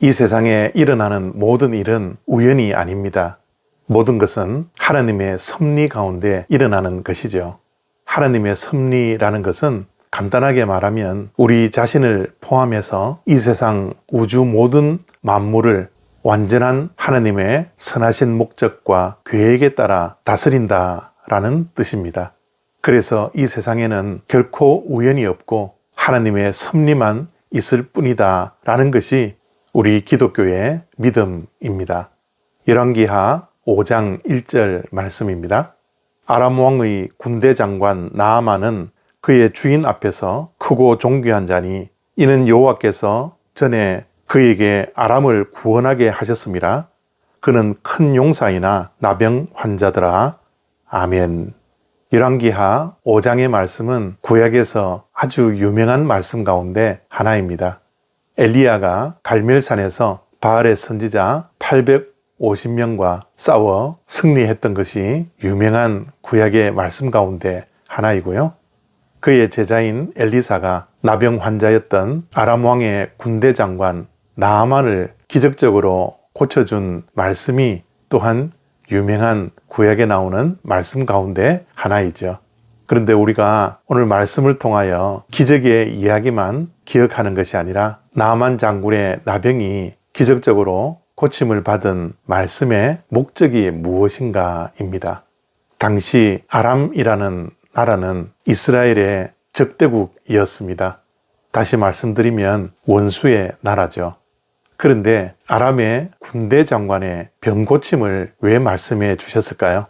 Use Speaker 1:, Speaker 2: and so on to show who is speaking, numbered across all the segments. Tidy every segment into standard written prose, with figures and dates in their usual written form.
Speaker 1: 이 세상에 일어나는 모든 일은 우연이 아닙니다. 모든 것은 하나님의 섭리 가운데 일어나는 것이죠. 하나님의 섭리라는 것은 간단하게 말하면 우리 자신을 포함해서 이 세상 우주 모든 만물을 완전한 하나님의 선하신 목적과 계획에 따라 다스린다라는 뜻입니다. 그래서 이 세상에는 결코 우연이 없고 하나님의 섭리만 있을 뿐이다 라는 것이 우리 기독교의 믿음입니다. 열왕기하 5장 1절 말씀입니다. 아람 왕의 군대 장관 나아만은 그의 주인 앞에서 크고 존귀한 자니 이는 여호와께서 전에 그에게 아람을 구원하게 하셨음이라. 그는 큰 용사이나 나병 환자더라. 아멘. 열왕기하 5장의 말씀은 구약에서 아주 유명한 말씀 가운데 하나입니다. 엘리야가 갈멜산에서 바알의 선지자 850명과 싸워 승리했던 것이 유명한 구약의 말씀 가운데 하나이고요. 그의 제자인 엘리사가 나병 환자였던 아람 왕의 군대 장관 나아만을 기적적으로 고쳐준 말씀이 또한 유명한 구약에 나오는 말씀 가운데 하나이죠. 그런데 우리가 오늘 말씀을 통하여 기적의 이야기만 기억하는 것이 아니라 나아만 장군의 나병이 기적적으로 고침을 받은 말씀의 목적이 무엇인가입니다. 당시 아람이라는 나라는 이스라엘의 적대국이었습니다. 다시 말씀드리면 원수의 나라죠. 그런데 아람의 군대 장관의 병고침을 왜 말씀해 주셨을까요?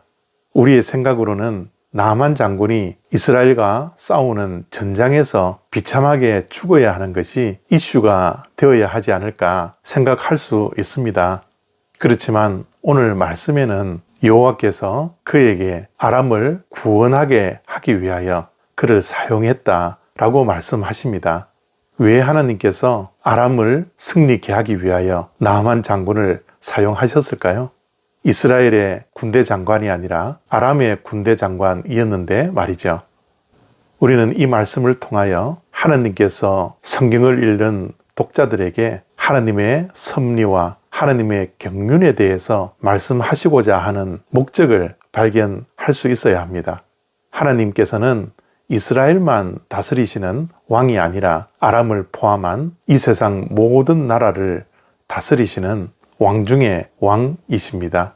Speaker 1: 우리의 생각으로는 나아만 장군이 이스라엘과 싸우는 전장에서 비참하게 죽어야 하는 것이 이슈가 되어야 하지 않을까 생각할 수 있습니다. 그렇지만 오늘 말씀에는 여호와께서 그에게 아람을 구원하게 하기 위하여 그를 사용했다라고 말씀하십니다. 왜 하나님께서 아람을 승리케 하기 위하여 나아만 장군을 사용하셨을까요? 이스라엘의 군대 장관이 아니라 아람의 군대 장관이었는데 말이죠. 우리는 이 말씀을 통하여 하나님께서 성경을 읽는 독자들에게 하나님의 섭리와 하나님의 경륜에 대해서 말씀하시고자 하는 목적을 발견할 수 있어야 합니다. 하나님께서는 이스라엘만 다스리시는 왕이 아니라 아람을 포함한 이 세상 모든 나라를 다스리시는 왕 중의 왕이십니다.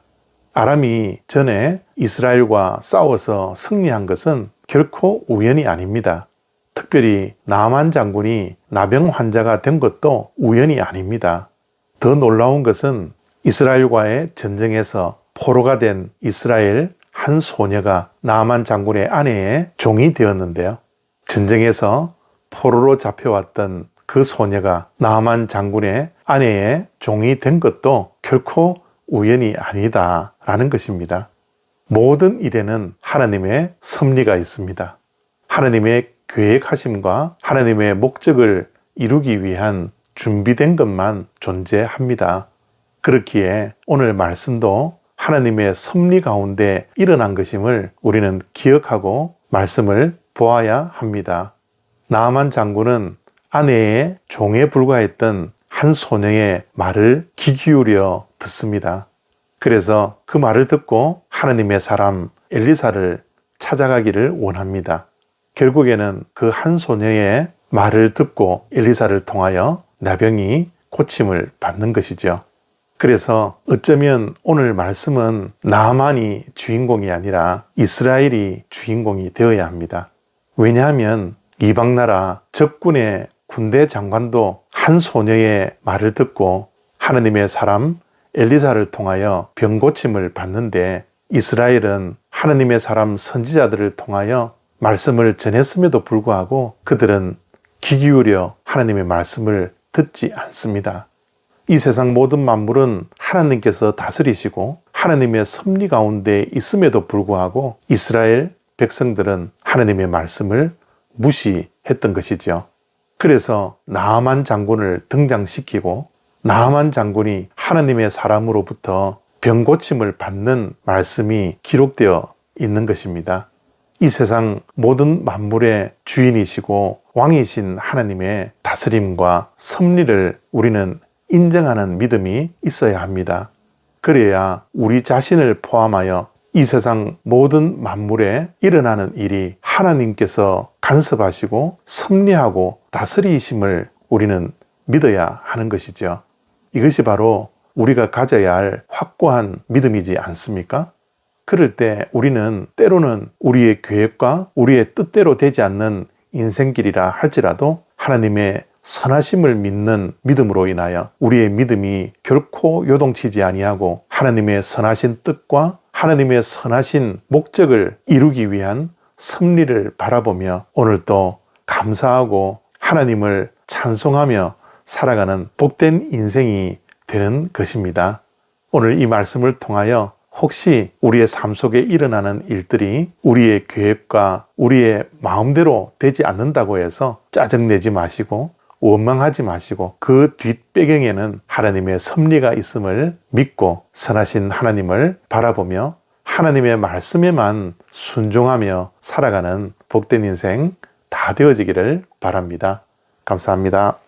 Speaker 1: 아람이 전에 이스라엘과 싸워서 승리한 것은 결코 우연이 아닙니다. 특별히 나아만 장군이 나병 환자가 된 것도 우연이 아닙니다. 더 놀라운 것은 이스라엘과의 전쟁에서 포로가 된 이스라엘 한 소녀가 나아만 장군의 아내의 종이 되었는데요. 전쟁에서 포로로 잡혀왔던 그 소녀가 나아만 장군의 아내의 종이 된 것도 결코 우연이 아니다라는 것입니다. 모든 일에는 하나님의 섭리가 있습니다. 하나님의 계획하심과 하나님의 목적을 이루기 위한 준비된 것만 존재합니다. 그렇기에 오늘 말씀도 하나님의 섭리 가운데 일어난 것임을 우리는 기억하고 말씀을 보아야 합니다. 나아만 장군은 아내의 종에 불과했던 한 소녀의 말을 귀 기울여 듣습니다. 그래서 그 말을 듣고 하나님의 사람 엘리사를 찾아가기를 원합니다. 결국에는 그 한 소녀의 말을 듣고 엘리사를 통하여 나병이 고침을 받는 것이죠. 그래서 어쩌면 오늘 말씀은 나아만이 주인공이 아니라 이스라엘이 주인공이 되어야 합니다. 왜냐하면 이방나라 적군의 군대 장관도 한 소녀의 말을 듣고 하나님의 사람 엘리사를 통하여 병고침을 받는데 이스라엘은 하나님의 사람 선지자들을 통하여 말씀을 전했음에도 불구하고 그들은 귀 기울여 하나님의 말씀을 듣지 않습니다. 이 세상 모든 만물은 하나님께서 다스리시고 하나님의 섭리 가운데 있음에도 불구하고 이스라엘 백성들은 하나님의 말씀을 무시했던 것이죠. 그래서 나아만 장군을 등장시키고 나아만 장군이 하나님의 사람으로부터 병고침을 받는 말씀이 기록되어 있는 것입니다. 이 세상 모든 만물의 주인이시고 왕이신 하나님의 다스림과 섭리를 우리는 인정하는 믿음이 있어야 합니다. 그래야 우리 자신을 포함하여 이 세상 모든 만물에 일어나는 일이 하나님께서 간섭하시고 섭리하고 다스리심을 우리는 믿어야 하는 것이죠. 이것이 바로 우리가 가져야 할 확고한 믿음이지 않습니까? 그럴 때 우리는 때로는 우리의 계획과 우리의 뜻대로 되지 않는 인생길이라 할지라도 하나님의 선하심을 믿는 믿음으로 인하여 우리의 믿음이 결코 요동치지 아니하고 하나님의 선하신 뜻과 하나님의 선하신 목적을 이루기 위한 섭리를 바라보며 오늘도 감사하고 하나님을 찬송하며 살아가는 복된 인생이 되는 것입니다. 오늘 이 말씀을 통하여 혹시 우리의 삶 속에 일어나는 일들이 우리의 계획과 우리의 마음대로 되지 않는다고 해서 짜증내지 마시고 원망하지 마시고 그 뒷배경에는 하나님의 섭리가 있음을 믿고 선하신 하나님을 바라보며 하나님의 말씀에만 순종하며 살아가는 복된 인생 다 되어지기를 바랍니다. 감사합니다.